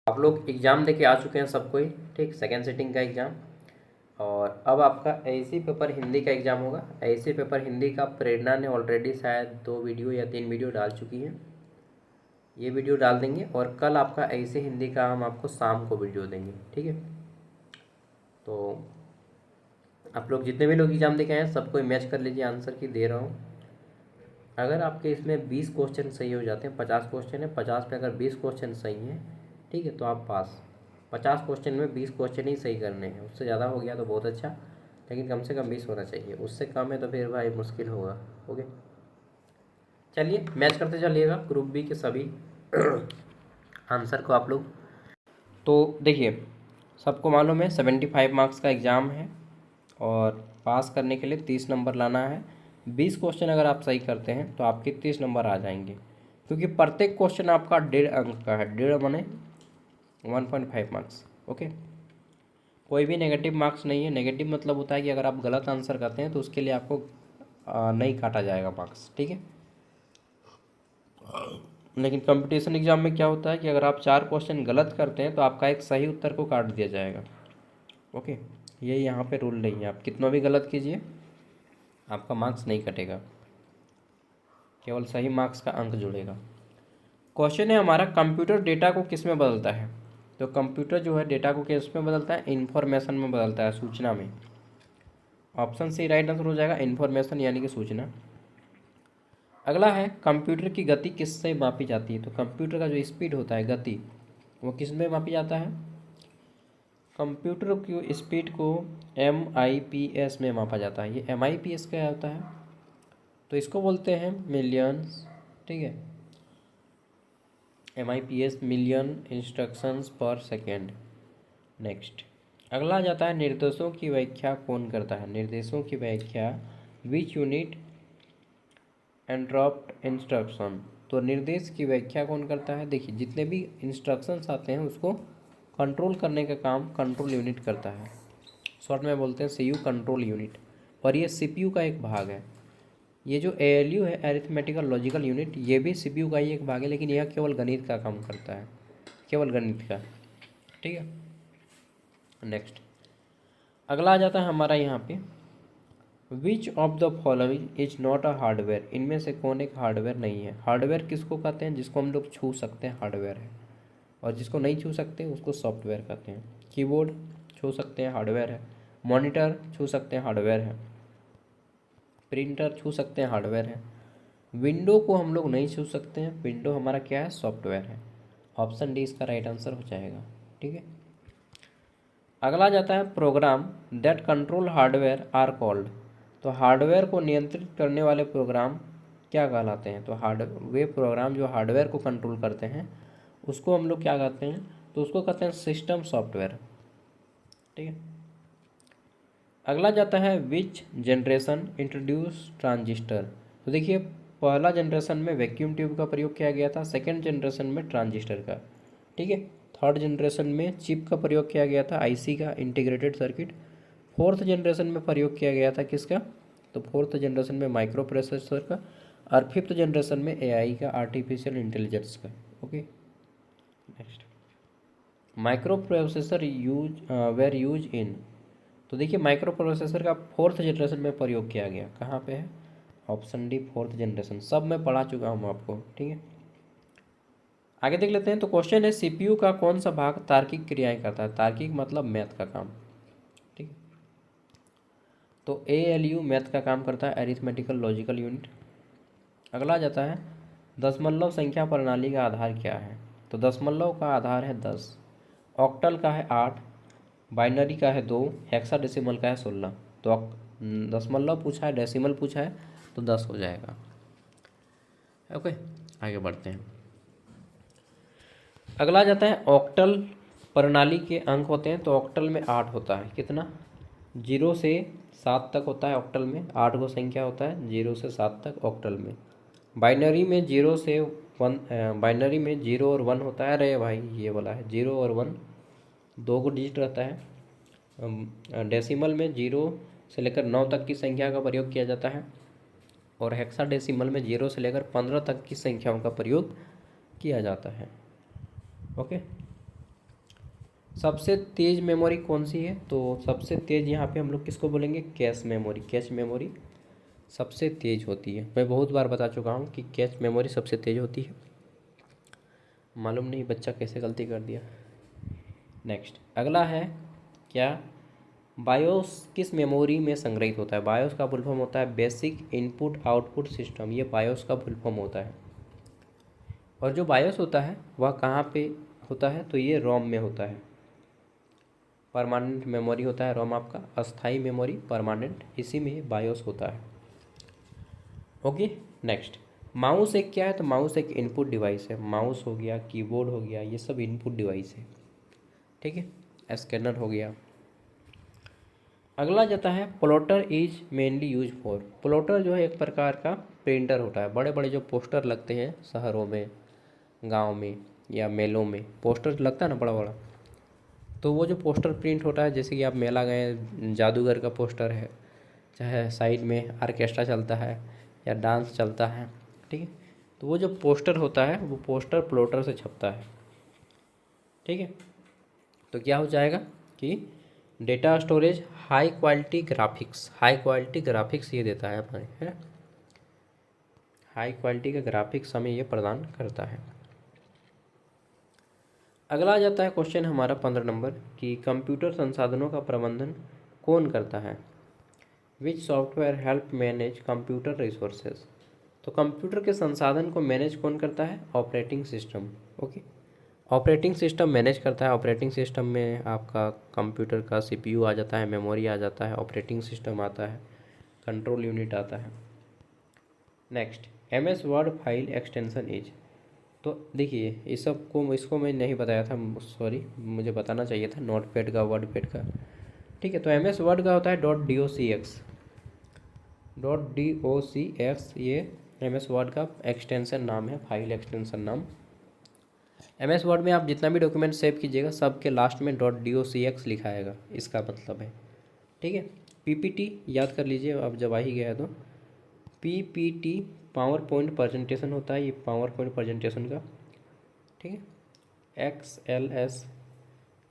आप लोग एग्ज़ाम देके आ चुके हैं सब कोई, ठीक, सेकेंड सिटिंग का एग्ज़ाम। और अब आपका एसी पेपर हिंदी का एग्ज़ाम होगा। एसी पेपर हिंदी का प्रेरणा ने ऑलरेडी शायद 2 वीडियो या 3 वीडियो डाल चुकी हैं। ये वीडियो डाल देंगे और कल आपका एसी हिंदी का हम आपको शाम को वीडियो देंगे, ठीक है। तो आप लोग जितने भी लोग एग्ज़ाम देके आए हैं सबको मैच कर लीजिए, आंसर की दे रहा हूँ। अगर आपके इसमें 20 क्वेश्चन सही हो जाते हैं, 50 क्वेश्चन है, 50 पे अगर 20 क्वेश्चन सही हैं, ठीक है, तो आप पास। 50 क्वेश्चन में 20 क्वेश्चन ही सही करने हैं, उससे ज़्यादा हो गया तो बहुत अच्छा, लेकिन कम से कम 20 होना चाहिए। उससे कम है तो फिर भाई मुश्किल होगा। ओके, चलिए मैच करते चलिएगा ग्रुप बी के सभी आंसर को आप लोग। तो देखिए, सबको मालूम है 75 मार्क्स का एग्ज़ाम है और पास करने के लिए 30 नंबर लाना है। 20 क्वेश्चन अगर आप सही करते हैं तो आपके 30 नंबर आ जाएंगे, क्योंकि प्रत्येक क्वेश्चन आपका 1.5 अंक का है। 1.5 माने 1.5 मार्क्स। ओके, कोई भी नेगेटिव मार्क्स नहीं है। नेगेटिव मतलब होता है कि अगर आप गलत आंसर करते हैं तो उसके लिए आपको नहीं काटा जाएगा मार्क्स, ठीक है। लेकिन कंपटीशन एग्जाम में क्या होता है कि अगर आप 4 क्वेश्चन गलत करते हैं तो आपका एक सही उत्तर को काट दिया जाएगा। ओके, ये यहाँ पे रूल नहीं है, आप कितना भी गलत कीजिए आपका मार्क्स नहीं कटेगा, केवल सही मार्क्स का अंक जुड़ेगा। क्वेश्चन है हमारा, कंप्यूटर डेटा को किस में बदलता है। तो कंप्यूटर जो है डेटा को किस में बदलता है, इन्फॉर्मेशन में बदलता है, सूचना में। ऑप्शन सी राइट आंसर हो जाएगा, इन्फॉर्मेशन यानी कि सूचना। अगला है, कंप्यूटर की गति किससे मापी जाती है। तो कंप्यूटर का जो स्पीड होता है, गति, वो किस में मापी जाता है। कंप्यूटर की स्पीड को MIPS में मापा जाता है। ये MIPS क्या होता है, तो इसको बोलते हैं मिलियंस, ठीक है। MIPS मिलियन इंस्ट्रक्शंस पर सेकेंड। नेक्स्ट, अगला आ जाता है, निर्देशों की व्याख्या कौन करता है। निर्देशों की व्याख्या विच यूनिट एंट्रप्ट इंस्ट्रक्शन। तो निर्देश की व्याख्या कौन करता है। देखिए, जितने भी इंस्ट्रक्शंस आते हैं उसको कंट्रोल करने का काम कंट्रोल यूनिट करता है। शॉर्ट में बोलते हैं CU, कंट्रोल यूनिट। और ये CPU का एक भाग है। ये जो ALU है, अरिथमेटिकल लॉजिकल यूनिट, ये भी CPU का ही एक भाग है, लेकिन यह केवल गणित का काम करता है, केवल गणित का, ठीक है। नेक्स्ट, अगला आ जाता है हमारा यहाँ पे, which of the following is not a hardware. इनमें से कौन एक हार्डवेयर नहीं है। हार्डवेयर किसको कहते हैं, जिसको हम लोग छू सकते हैं हार्डवेयर है, और जिसको नहीं छू सकते उसको सॉफ्टवेयर कहते हैं। कीबोर्ड छू सकते हैं, हार्डवेयर है। मॉनिटर छू सकते हैं, हार्डवेयर है। प्रिंटर छू सकते हैं, हार्डवेयर है। विंडो को हम लोग नहीं छू सकते हैं, विंडो हमारा क्या है, सॉफ्टवेयर है। ऑप्शन डी इसका राइट आंसर हो जाएगा, ठीक है। अगला जाता है, program that control hardware are called. तो हार्डवेयर को नियंत्रित करने वाले प्रोग्राम क्या कहलाते हैं। तो वे प्रोग्राम जो हार्डवेयर को कंट्रोल करते हैं उसको हम लोग क्या कहते हैं, तो उसको कहते हैं सिस्टम सॉफ्टवेयर, ठीक है। अगला जाता है, विच जनरेशन इंट्रोड्यूस ट्रांजिस्टर। तो देखिए, पहला जनरेशन में वैक्यूम ट्यूब का प्रयोग किया गया था, सेकेंड जनरेशन में ट्रांजिस्टर का, ठीक है। थर्ड जनरेशन में चिप का प्रयोग किया गया था, IC का, इंटीग्रेटेड सर्किट। फोर्थ जनरेशन में प्रयोग किया गया था किसका, तो फोर्थ जनरेशन में माइक्रो प्रोसेसर का। और फिफ्थ जनरेशन में AI का, आर्टिफिशियल इंटेलिजेंस का। Okay, next, microprocessor were use in. तो देखिए, माइक्रो प्रोसेसर का फोर्थ जनरेशन में प्रयोग किया गया, कहाँ पे है, ऑप्शन डी फोर्थ जनरेशन। सब मैं पढ़ा चुका हूँ आपको, ठीक है। आगे देख लेते हैं। तो क्वेश्चन है, CPU का कौन सा भाग तार्किक क्रियाएं करता है। तार्किक मतलब मैथ का काम, ठीक है। तो ALU मैथ का काम करता है, अरिथमेटिकल लॉजिकल यूनिट। अगला जाता है, दशमलव संख्या प्रणाली का आधार क्या है। तो दशमलव का आधार है 10, ऑक्टल का है 8, बाइनरी का है 2, हेक्साडेसिमल का है 16। तो दशमलव पूछा है, डेसिमल पूछा है, तो 10 हो जाएगा। ओके, आगे बढ़ते हैं। अगला जाता है, ऑक्टल प्रणाली के अंक होते हैं। तो ऑक्टल में 8 होता है, कितना, 0 से 7 तक होता है ऑक्टल में। 8 को संख्या होता है 0 से 7 तक ऑक्टल में। बाइनरी में 0 से 1, बाइनरी में 0 और 1 होता है। अरे भाई, ये वाला है 0 और 1, 2 को डिजिट रहता है। डेसिमल में 0 से लेकर 9 तक की संख्या का प्रयोग किया जाता है। और हेक्साडेसिमल में 0 से लेकर 15 तक की संख्याओं का प्रयोग किया जाता है। ओके, सबसे तेज़ मेमोरी कौन सी है? तो सबसे तेज़ यहाँ पे हम लोग किसको बोलेंगे? Cache memory. कैश मेमोरी सबसे तेज़ होती है। मैं बहुत बार बता चुका हूँ कि कैश मेमोरी सबसे तेज़ होती है। मालूम नहीं बच्चा कैसे गलती कर दिया। नेक्स्ट अगला है क्या, बायोस किस मेमोरी में संग्रहित होता है? बायोस का फुल फॉर्म होता है बेसिक इनपुट आउटपुट सिस्टम। ये बायोस का फुल फॉर्म होता है। और जो बायोस होता है वह कहाँ पे होता है? तो ये रोम में होता है। परमानेंट मेमोरी होता है रोम आपका, अस्थाई मेमोरी परमानेंट, इसी में बायोस होता है। ओके नेक्स्ट, माउस एक क्या है? तो माउस एक इनपुट डिवाइस है। माउस हो गया, कीबोर्ड हो गया, ये सब इनपुट डिवाइस है। ठीक है, स्कैनर हो गया। अगला जाता है plotter is mainly use for. Plotter जो है एक प्रकार का प्रिंटर होता है। बड़े बड़े जो पोस्टर लगते हैं शहरों में, गांव में या मेलों में पोस्टर लगता है ना बड़ा बड़ा, तो वो जो पोस्टर प्रिंट होता है, जैसे कि आप मेला गए, जादूगर का पोस्टर है, चाहे साइड में आर्केस्ट्रा चलता है या डांस चलता है, ठीक है, तो वो जो पोस्टर होता है वो पोस्टर प्लॉटर से छपता है। ठीक है, तो क्या हो जाएगा कि data storage, high quality graphics. High quality graphics ये देता है हमें, है, हाई क्वालिटी का ग्राफिक्स हमें ये प्रदान करता है। अगला आ जाता है क्वेश्चन हमारा 15 नंबर कि कंप्यूटर संसाधनों का प्रबंधन कौन करता है? विच software help manage computer resources. तो कंप्यूटर के संसाधन को मैनेज कौन करता है? Operating system. Okay, operating system manage करता है। ऑपरेटिंग सिस्टम में आपका कंप्यूटर का सीपीयू आ जाता है, मेमोरी आ जाता है, ऑपरेटिंग सिस्टम आता है, कंट्रोल यूनिट आता है। Next, MS word file extension is. तो देखिए इस सब को, इसको मैं नहीं बताया था, सॉरी, मुझे बताना चाहिए था, नोट पैड का, वर्ड पैड का। ठीक है, तो एमएस वर्ड का होता है .docx। .docx ये एमएस वर्ड का एक्सटेंशन नाम है, फाइल एक्सटेंशन नाम। एमएस वर्ड में आप जितना भी डॉक्यूमेंट सेव कीजिएगा सबके लास्ट में .docx लिखा आएगा, इसका मतलब है। ठीक है, पीपीटी याद कर लीजिए, अब जब आ ही गया है तो पीपीटी पावर पॉइंट प्रेजेंटेशन होता है, ये पावर पॉइंट प्रेजेंटेशन का। ठीक है, एक्सएलएस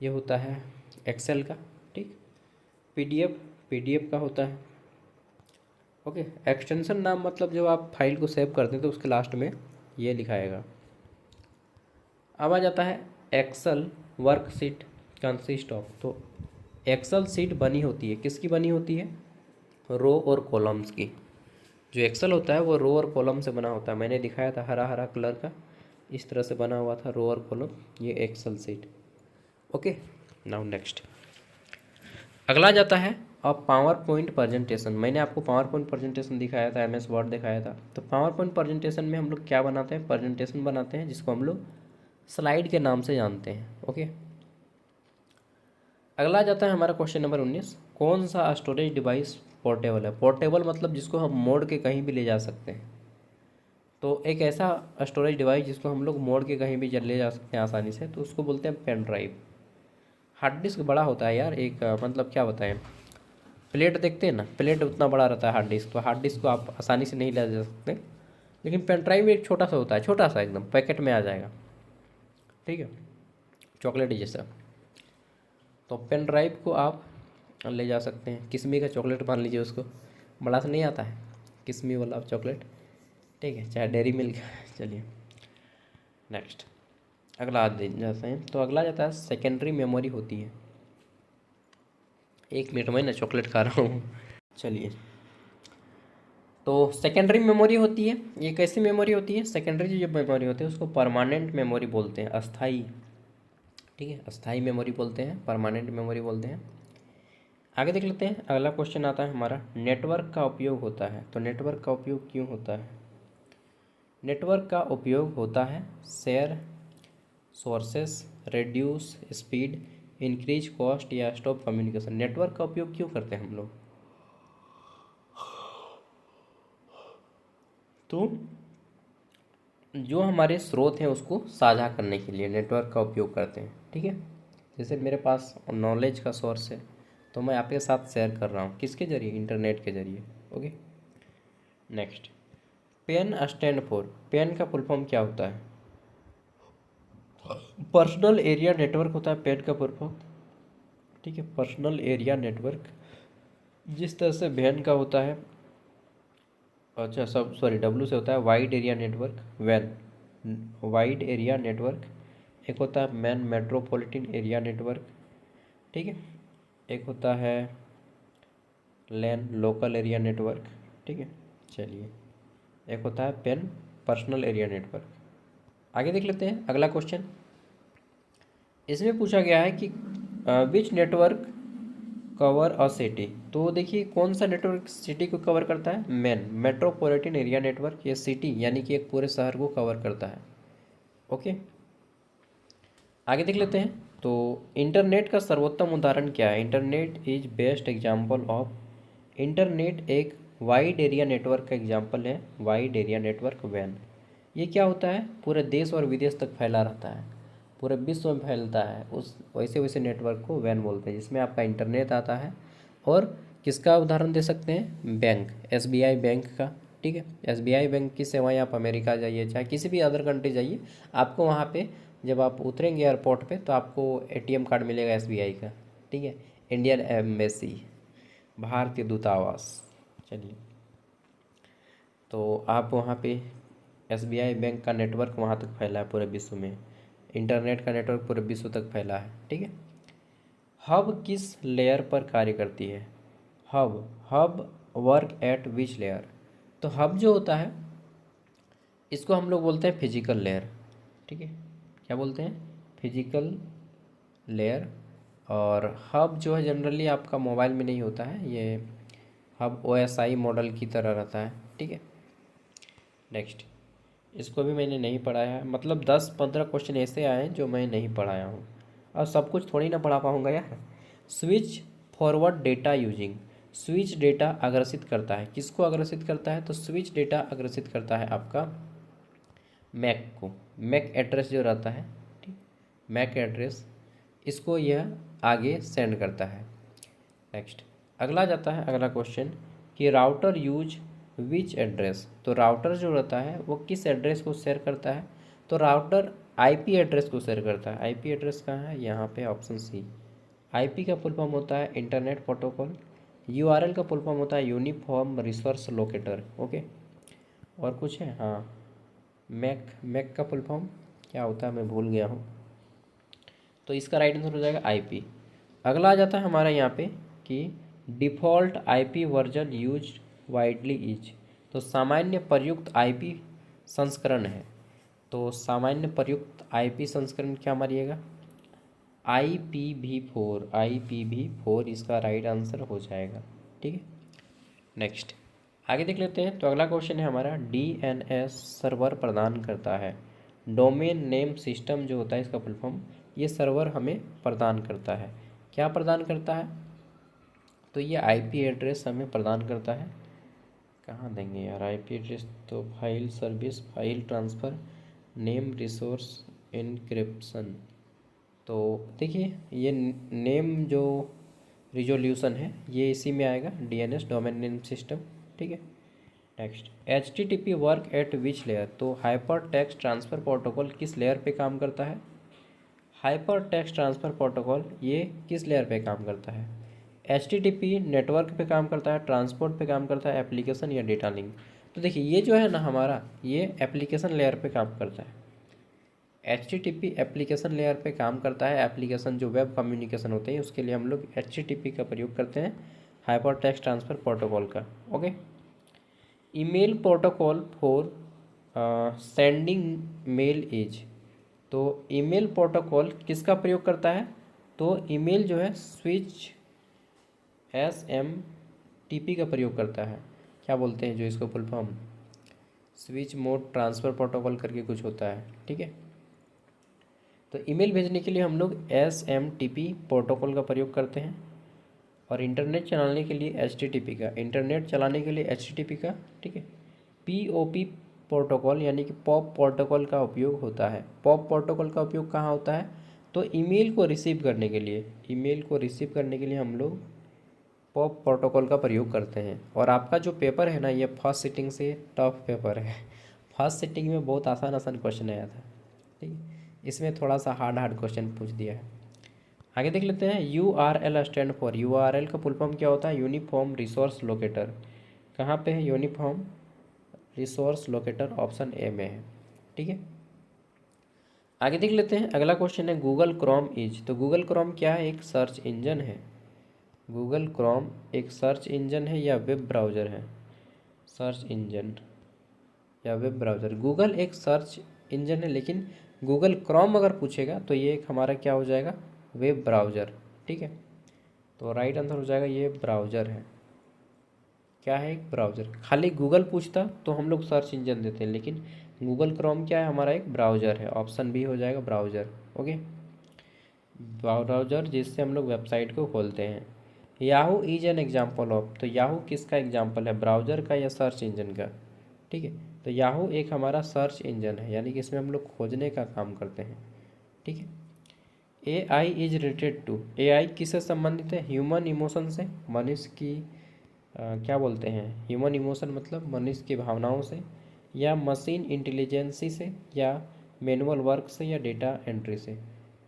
ये होता है एक्सेल का। ठीक, पीडीएफ पीडीएफ का होता है। ओके, एक्सटेंशन नाम मतलब जब आप फाइल को सेव करते हैं तो उसके लास्ट में ये लिखाएगा। अब आ जाता है एक्सेल वर्कशीट कंसिस्ट ऑफ। तो एक्सेल सीट बनी होती है, किसकी बनी होती है? रो और कॉलम्स की। जो एक्सेल होता है वो रो और कॉलम से बना होता है। मैंने दिखाया था हरा हरा कलर का, इस तरह से बना हुआ था रो और कॉलम, ये Excel sheet. Okay, now next अगला जाता है अब पावर पॉइंट प्रेजेंटेशन। मैंने आपको पावर पॉइंट प्रेजेंटेशन दिखाया था, एमएस वर्ड दिखाया था। तो पावर पॉइंट प्रेजेंटेशन में हम लोग क्या बनाते हैं? प्रेजेंटेशन बनाते हैं, जिसको हम लोग स्लाइड के नाम से जानते हैं। ओके, अगला जाता है हमारा क्वेश्चन नंबर 19, कौन सा स्टोरेज डिवाइस पोर्टेबल है? पोर्टेबल मतलब जिसको हम मोड़ के कहीं भी ले जा सकते हैं। तो एक ऐसा स्टोरेज डिवाइस जिसको हम लोग मोड़ के कहीं भी ले जा सकते हैं आसानी से, तो उसको बोलते हैं पेन ड्राइव। हार्ड डिस्क बड़ा होता है यार, एक मतलब क्या बताएं, प्लेट देखते हैं ना, प्लेट उतना बड़ा रहता है हार्ड डिस्क, तो हार्ड डिस्क को आप आसानी से नहीं ले जा सकते। लेकिन पेन ड्राइव एक छोटा सा होता है, छोटा सा एकदम पैकेट में आ जाएगा। ठीक है, चॉकलेट जैसा। तो पेन ड्राइव को आप ले जा सकते हैं। किस्मी का चॉकलेट मान लीजिए उसको, बड़ा सा नहीं आता है किस्मी वाला चॉकलेट, ठीक है, चाहे डेयरी मिल्क। चलिए नेक्स्ट अगला आ जाते हैं। तो अगला जाता है सेकेंडरी मेमोरी होती है। एक मिनट में ना चॉकलेट खा रहा हूँ। चलिए, तो सेकेंडरी मेमोरी होती है, ये कैसी मेमोरी होती है? सेकेंडरी जो मेमोरी होती है उसको परमानेंट मेमोरी बोलते हैं, अस्थाई। ठीक है, अस्थाई मेमोरी बोलते हैं, परमानेंट मेमोरी बोलते हैं। आगे देख लेते हैं, अगला क्वेश्चन आता है हमारा, नेटवर्क का उपयोग होता है। तो नेटवर्क का उपयोग क्यों होता है? नेटवर्क का उपयोग होता है share sources, reduce speed, increase cost या स्टॉप कम्युनिकेशन। नेटवर्क का उपयोग क्यों करते हैं हम लोग? तो जो हमारे स्रोत हैं उसको साझा करने के लिए नेटवर्क का उपयोग करते हैं। ठीक है, जैसे मेरे पास नॉलेज का सोर्स है तो मैं आपके साथ शेयर कर रहा हूँ, किसके ज़रिए? इंटरनेट के ज़रिए। Okay next, pen stand for. Pen का फुल फॉर्म क्या होता है? पर्सनल एरिया नेटवर्क होता है पेन का पूर्ण फॉर्म, ठीक है। पर्सनल एरिया नेटवर्क जिस तरह से वैन का होता है, अच्छा सब सॉरी डब्ल्यू से होता है वाइड एरिया नेटवर्क वैन, वाइड एरिया नेटवर्क। एक होता है मैन मेट्रोपॉलिटन एरिया नेटवर्क, ठीक है। एक होता है लैन लोकल एरिया नेटवर्क, ठीक है। चलिए, एक होता है पेन पर्सनल एरिया नेटवर्क। आगे देख लेते हैं अगला क्वेश्चन। इसमें पूछा गया है कि विच नेटवर्क कवर अ सिटी। तो देखिए कौन सा नेटवर्क सिटी को कवर करता है, मेन मेट्रोपॉलिटन एरिया नेटवर्क। ये सिटी यानी कि एक पूरे शहर को कवर करता है, ओके। आगे देख लेते हैं। तो इंटरनेट का सर्वोत्तम उदाहरण क्या है, internet is best example of. Internet एक वाइड एरिया नेटवर्क का एग्जाम्पल है, वाइड एरिया नेटवर्क वैन। ये क्या होता है, पूरे देश और विदेश तक फैला रहता है, पूरे विश्व में फैलता है, उस वैसे वैसे नेटवर्क को वैन बोलते हैं, जिसमें आपका इंटरनेट आता है। और किसका उदाहरण दे सकते हैं, बैंक, एसबीआई बैंक का, ठीक है। एसबीआई बैंक की सेवाएं आप अमेरिका जाइए चाहे किसी भी अदर कंट्री जाइए, आपको वहाँ पे जब आप उतरेंगे एयरपोर्ट पे तो आपको एटीएम कार्ड मिलेगा एसबीआई का, ठीक है। इंडियन एम्बेसी, भारतीय दूतावास। चलिए, तो आप वहाँ पे एसबीआई बैंक का नेटवर्क वहाँ तक फैला है पूरे विश्व में, इंटरनेट का नेटवर्क पूरे विश्व तक फैला है, ठीक है। हब किस लेयर पर कार्य करती है, hub, hub work at which layer. तो हब जो होता है इसको हम लोग बोलते हैं फिजिकल लेयर, ठीक है। क्या बोलते हैं, फिजिकल लेयर। और हब जो है जनरली आपका मोबाइल में नहीं होता है, ये हब ओएसआई मॉडल की तरह रहता है, ठीक है। नेक्स्ट, इसको भी मैंने नहीं पढ़ाया है, मतलब 10-15 क्वेश्चन ऐसे आए हैं जो मैं नहीं पढ़ाया हूँ, और सब कुछ थोड़ी ना पढ़ा पाऊँगा यार। Switch forward data using, switch data अग्रेषित करता है, किसको अग्रेषित करता है, तो स्विच डेटा अग्रेषित करता है आपका मैक को, मैक एड्रेस जो रहता है, ठीक, मैक एड्रेस, इसको यह आगे सेंड करता है। नेक्स्ट, अगला जाता है अगला क्वेश्चन कि राउटर यूज विच एड्रेस। तो राउटर जो रहता है वो किस एड्रेस को शेयर करता है, तो राउटर आईपी एड्रेस को शेयर करता है। आईपी एड्रेस कहाँ है, यहाँ पे ऑप्शन सी। आईपी का फुल फॉर्म होता है इंटरनेट प्रोटोकॉल, यूआरएल का फुल फॉर्म होता है यूनिफॉर्म रिसोर्स लोकेटर, ओके। और कुछ है, हाँ, मैक, मैक का फुल फॉर्म क्या होता है मैं भूल गया हूँ, तो इसका राइट आंसर हो जाएगा आईपी। अगला आ जाता है हमारा यहाँ पे कि default IP version use widely is. तो सामान्य प्रयुक्त आईपी संस्करण है, तो सामान्य प्रयुक्त आईपी संस्करण क्या मारिएगा, IPv4, IPv4 इसका राइट आंसर हो जाएगा, ठीक है। नेक्स्ट, आगे देख लेते हैं। तो अगला क्वेश्चन है हमारा, DNS सर्वर प्रदान करता है, डोमेन नेम सिस्टम जो होता है इसका फुल फॉर्म, ये सर्वर हमें प्रदान करता है, क्या प्रदान करता है, तो ये आईपी एड्रेस हमें प्रदान करता है। कहाँ देंगे यार आईपी एड्रेस, तो file service, file transfer, name resource encryption. तो देखिए ये नेम जो रिजोल्यूशन है ये इसी में आएगा, डीएनएस डोमेन नेम सिस्टम, ठीक है। Next, HTTP work at which layer. तो हाइपर टेक्स्ट ट्रांसफ़र प्रोटोकॉल किस लेयर पे काम करता है, हाइपर टेक्स्ट ट्रांसफ़र प्रोटोकॉल ये किस लेयर पे काम करता है, HTTP नेटवर्क पे काम करता है, ट्रांसपोर्ट पे काम करता है, एप्लीकेशन या डेटा लिंक। तो देखिए ये जो है ना हमारा, ये एप्लीकेशन लेयर पे काम करता है, HTTP एप्लीकेशन लेयर पे काम करता है। एप्लीकेशन जो वेब कम्युनिकेशन होते हैं उसके लिए हम लोग HTTP का प्रयोग करते हैं, हाइपर टेक्स्ट ट्रांसफ़र प्रोटोकॉल का, okay. Email protocol for sending mail is. तो ईमेल प्रोटोकॉल किसका प्रयोग करता है, तो ईमेल जो है स्विच SMTP का प्रयोग करता है, क्या बोलते हैं जो इसको full form, switch mode transfer protocol करके कुछ होता है, ठीक है। तो ईमेल भेजने के लिए हम लोग SMTP प्रोटोकॉल का प्रयोग करते हैं, और इंटरनेट चलाने के लिए HTTP का, इंटरनेट चलाने के लिए HTTP का, ठीक है। POP प्रोटोकॉल यानी कि पॉप प्रोटोकॉल का उपयोग होता है। पॉप प्रोटोकॉल का उपयोग कहाँ होता है, तो ईमेल को रिसीव करने के लिए, ईमेल को रिसीव करने के लिए हम लोग पॉप प्रोटोकॉल का प्रयोग करते हैं। और आपका जो पेपर है ना, ये फर्स्ट सिटिंग से टफ पेपर है, फर्स्ट सिटिंग में बहुत आसान आसान क्वेश्चन आया था, ठीक है। इसमें थोड़ा सा हार्ड क्वेश्चन पूछ दिया है। आगे देख लेते हैं। URL स्टैंड फॉर, URL का फुल फॉर्म क्या होता है? Uniform resource locator. कहाँ पे है uniform resource locator? Option A में है। ठीक है, आगे देख लेते हैं। अगला क्वेश्चन है गूगल क्रोम इज, तो गूगल क्रोम क्या है? एक सर्च इंजन है। गूगल क्रोम एक सर्च इंजन है या वेब ब्राउज़र है? सर्च इंजन या वेब ब्राउज़र। गूगल एक सर्च इंजन है, लेकिन गूगल क्रोम अगर पूछेगा तो ये एक हमारा क्या हो जाएगा? Web browser. ठीक है, तो राइट आंसर हो जाएगा ये ब्राउज़र है। क्या है? एक ब्राउज़र। खाली गूगल पूछता तो हम लोग सर्च इंजन देते हैं, लेकिन गूगल क्रोम क्या है? हमारा एक ब्राउज़र है। ऑप्शन बी हो जाएगा ब्राउज़र। ओके, ब्राउज़र जिससे हम लोग वेबसाइट को खोलते हैं। Yahoo is an example of, तो याहू किसका एग्जाम्पल है? ब्राउज़र का या सर्च इंजन का? ठीक है, तो याहू एक हमारा सर्च इंजन है, यानी कि इसमें हम लोग खोजने का काम करते हैं। ठीक है, AI is related to, AI किससे संबंधित है? ह्यूमन इमोशन से, मनुष्य की क्या बोलते हैं? ह्यूमन इमोशन मतलब मनुष्य की भावनाओं से, या मशीन इंटेलिजेंसी से, या मैनुअल वर्क से, या डेटा एंट्री से।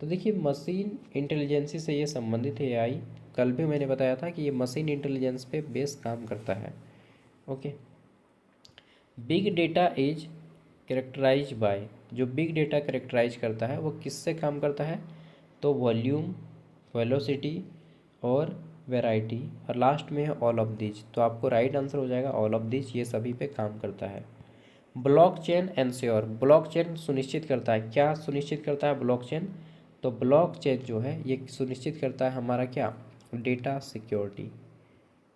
तो देखिए मशीन इंटेलिजेंसी से ये संबंधित है AI। कल भी मैंने बताया था कि ये मशीन इंटेलिजेंस पे बेस काम करता है। Okay, big data is characterize by, जो बिग डेटा कैरेक्टराइज करता है वो किससे काम करता है? तो वॉल्यूम, वेलोसिटी और वैरायटी, और लास्ट में है ऑल ऑफ दीज। तो आपको राइट आंसर हो जाएगा ऑल ऑफ दीज, ये सभी पे काम करता है। ब्लॉकचेन एंश्योर, ब्लॉकचेन सुनिश्चित करता है। क्या सुनिश्चित करता है ब्लॉकचेन? तो ब्लॉकचेन जो है ये सुनिश्चित करता है हमारा क्या? Data security.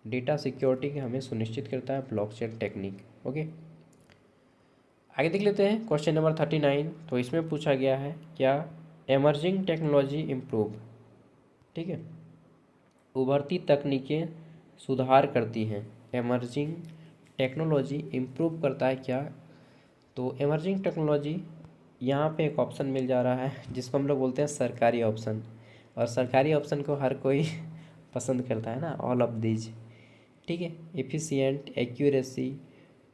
डेटा सिक्योरिटी के हमें सुनिश्चित करता है ब्लॉकचेन टेक्निक। ओके, आगे देख लेते हैं क्वेश्चन नंबर 39। तो इसमें पूछा गया है क्या? Emerging technology improve. ठीक है, उभरती तकनीकें सुधार करती हैं। एमर्जिंग टेक्नोलॉजी इम्प्रूव करता है क्या? तो एमर्जिंग टेक्नोलॉजी, यहाँ पे एक ऑप्शन मिल जा रहा है जिसको हम लोग बोलते हैं सरकारी ऑप्शन, और सरकारी ऑप्शन को हर कोई पसंद करता है ना, ऑल ऑफ दीज। ठीक है, एफिशिएंट, एक्यूरेसी,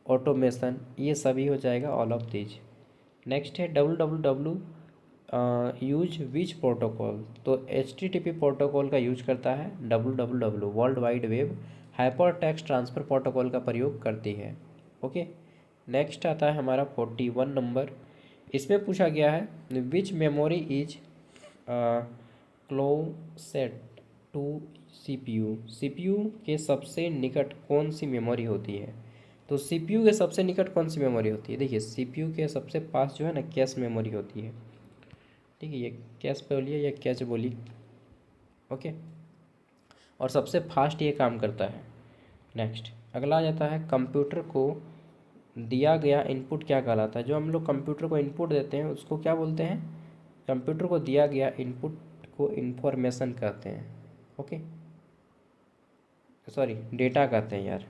ऑटोमेशन, ये सभी हो जाएगा ऑल ऑफ दीज। नेक्स्ट है WWW यूज विच प्रोटोकॉल, तो HTTP प्रोटोकॉल का यूज करता है। WWW world wide web hyper text transfer protocol का प्रयोग करती है। ओके, नेक्स्ट आता है हमारा 41 नंबर। इसमें पूछा गया है which memory is closest to CPU, CPU के सबसे निकट कौन सी मेमोरी होती है? तो CPU के सबसे निकट कौन सी मेमोरी होती है? देखिए CPU के सबसे पास जो है ना कैश मेमोरी होती है। ठीक है, ये कैश बोलिए या कैच बोलिए। ओके, और सबसे फास्ट ये काम करता है। नेक्स्ट अगला आ जाता है कंप्यूटर को दिया गया इनपुट क्या कहलाता है? जो हम लोग कंप्यूटर को इनपुट देते हैं उसको क्या बोलते हैं? कंप्यूटर को दिया गया इनपुट को इंफॉर्मेशन कहते हैं। ओके, सॉरी डेटा कहते हैं यार।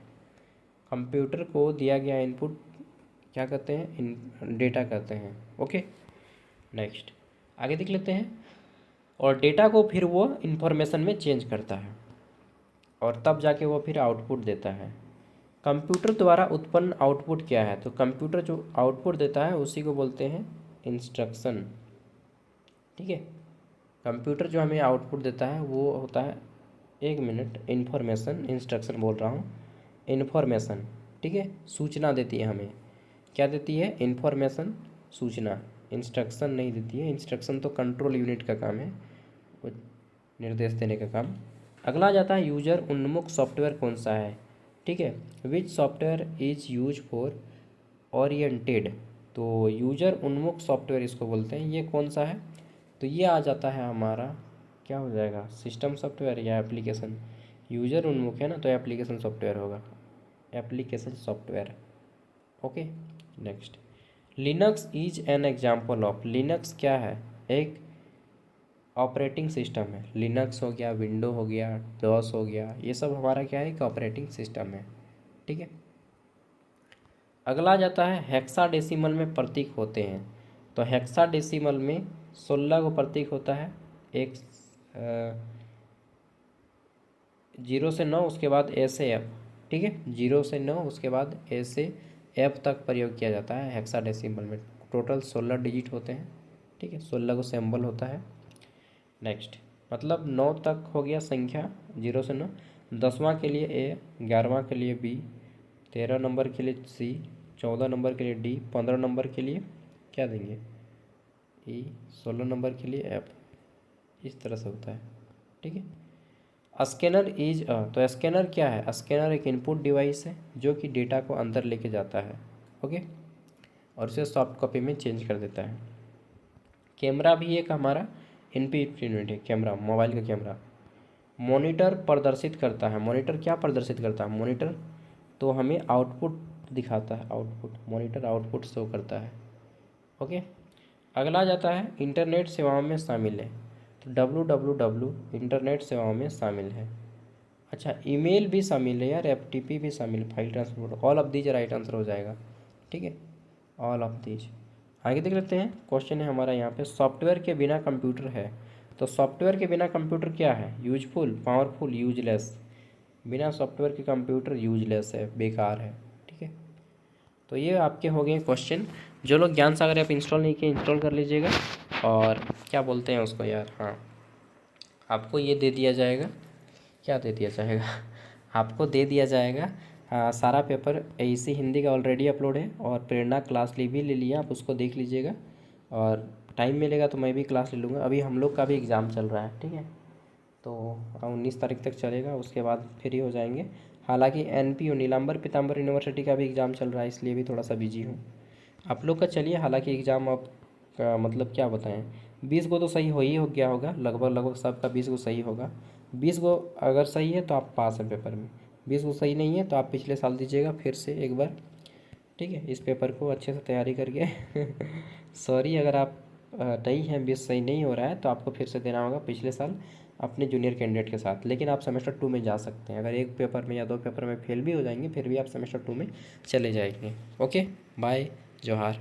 कंप्यूटर को दिया गया इनपुट क्या कहते हैं? डेटा कहते हैं। ओके, नेक्स्ट आगे देख लेते हैं। और डेटा को फिर वो इंफॉर्मेशन में चेंज करता है, और तब जाके वो फिर आउटपुट देता है। कंप्यूटर द्वारा उत्पन्न आउटपुट क्या है? तो कंप्यूटर जो आउटपुट देता है उसी को बोलते हैं इंस्ट्रक्शन। ठीक है, कंप्यूटर जो हमें आउटपुट देता है वो होता है, एक मिनट, इंफॉर्मेशन, इंस्ट्रक्शन बोल रहा हूँ, इन्फॉर्मेशन। ठीक है, सूचना देती है हमें। क्या देती है? इन्फॉर्मेशन, सूचना। इंस्ट्रक्शन नहीं देती है, इंस्ट्रक्शन तो कंट्रोल यूनिट का काम है, वो निर्देश देने का काम। अगला आ जाता है यूजर उन्मुख सॉफ्टवेयर कौन सा है? ठीक है, विच software is use for oriented, तो यूजर उन्मुख सॉफ्टवेयर इसको बोलते हैं। ये कौन सा है? तो ये आ जाता है हमारा, क्या हो जाएगा? सिस्टम सॉफ्टवेयर या एप्लीकेशन। यूजर उन्मुख है ना, तो एप्लीकेशन सॉफ्टवेयर होगा, application software. Okay, next Linux is an example of, Linux क्या है? एक ऑपरेटिंग सिस्टम है। लिनक्स हो गया, विंडो हो गया, डॉस हो गया, ये सब हमारा क्या है? एक ऑपरेटिंग सिस्टम है। ठीक है, अगला जाता है हेक्साडेसिमल में प्रतीक होते हैं। तो हेक्साडेसिमल में 16 को प्रतीक होता है। एक 0 से 9, उसके बाद A से F। ठीक है, 0 से 9, उसके बाद A से F तक प्रयोग किया जाता है हेक्साडेसिमल में। टोटल 16 डिजिट होते हैं। ठीक है, 16 को सिंबल होता है। नेक्स्ट, मतलब 9 तक हो गया संख्या 0 से 9। 10वां के लिए ए, 11वां के लिए बी, 13 नंबर के लिए सी, 14 नंबर के लिए डी, 15 नंबर के लिए क्या देंगे ई, 16 नंबर के लिए एफ। इस तरह से होता है। ठीक है, स्कैनर इज तो स्कैनर क्या है? स्कैनर एक इनपुट डिवाइस है जो कि डेटा को अंदर लेके जाता है, ओके, और उसे सॉफ्ट कॉपी में चेंज कर देता है। कैमरा भी एक हमारा इनपुट यूनिट है, कैमरा, मोबाइल का कैमरा। मॉनिटर प्रदर्शित करता है, मॉनिटर क्या प्रदर्शित करता है? मॉनिटर तो हमें आउटपुट दिखाता है, आउटपुट, मॉनिटर आउटपुट शो करता है, ओके। अगला जाता है इंटरनेट सेवाओं में शामिल है, तो www इंटरनेट सेवाओं में शामिल है। अच्छा, ईमेल भी शामिल है यार, FTP भी शामिल, file transfer, all of these right answer हो जाएगा। ठीक है, ऑल ऑफ दीज। आगे देख लेते हैं, क्वेश्चन है हमारा यहाँ पे, सॉफ्टवेयर के बिना कंप्यूटर है, तो सॉफ्टवेयर के बिना कंप्यूटर क्या है? Useful, powerful, useless. बिना सॉफ्टवेयर के कंप्यूटर यूजलेस है, बेकार है। ठीक है, तो ये आपके हो गए क्वेश्चन। जो लोग ज्ञान सागर ऐप इंस्टॉल नहीं किए, इंस्टॉल कर लीजिएगा। और क्या बोलते हैं उसको यार, हाँ, आपको ये दे दिया जाएगा, क्या दे दिया जाएगा आपको दे दिया जाएगा सारा पेपर AC हिंदी का ऑलरेडी अपलोड है, और प्रेरणा क्लास भी ले लिया, आप उसको देख लीजिएगा। और टाइम मिलेगा तो मैं भी क्लास ले लूँगा। अभी हम लोग का भी एग्ज़ाम चल रहा है, ठीक है, तो 19 तारीख तक चलेगा, उसके बाद फ्री हो जाएंगे। हालांकि NPU नीलांबर पीताम्बर यूनिवर्सिटी का भी एग्ज़ाम चल रहा है, इसलिए भी थोड़ा सा बिजी हूँ। आप लोग का चलिए, हालांकि एग्ज़ाम आप मतलब क्या बताएं, 20 को तो सही हो ही हो गया होगा, लगभग लगभग सबका 20 को सही होगा। 20 को अगर सही है तो आप पास हैं पेपर में, 20 को सही नहीं है तो आप पिछले साल दीजिएगा फिर से एक बार। ठीक है, इस पेपर को अच्छे से तैयारी करके सॉरी, अगर आप नहीं हैं, 20 सही नहीं हो रहा है तो आपको फिर से देना होगा पिछले साल अपने जूनियर कैंडिडेट के साथ। लेकिन आप सेमेस्टर 2 में जा सकते हैं, अगर एक पेपर में या 2 पेपर में फेल भी हो जाएंगे फिर भी आप सेमेस्टर 2 में चले जाएंगे। ओके, बाय, जोहार।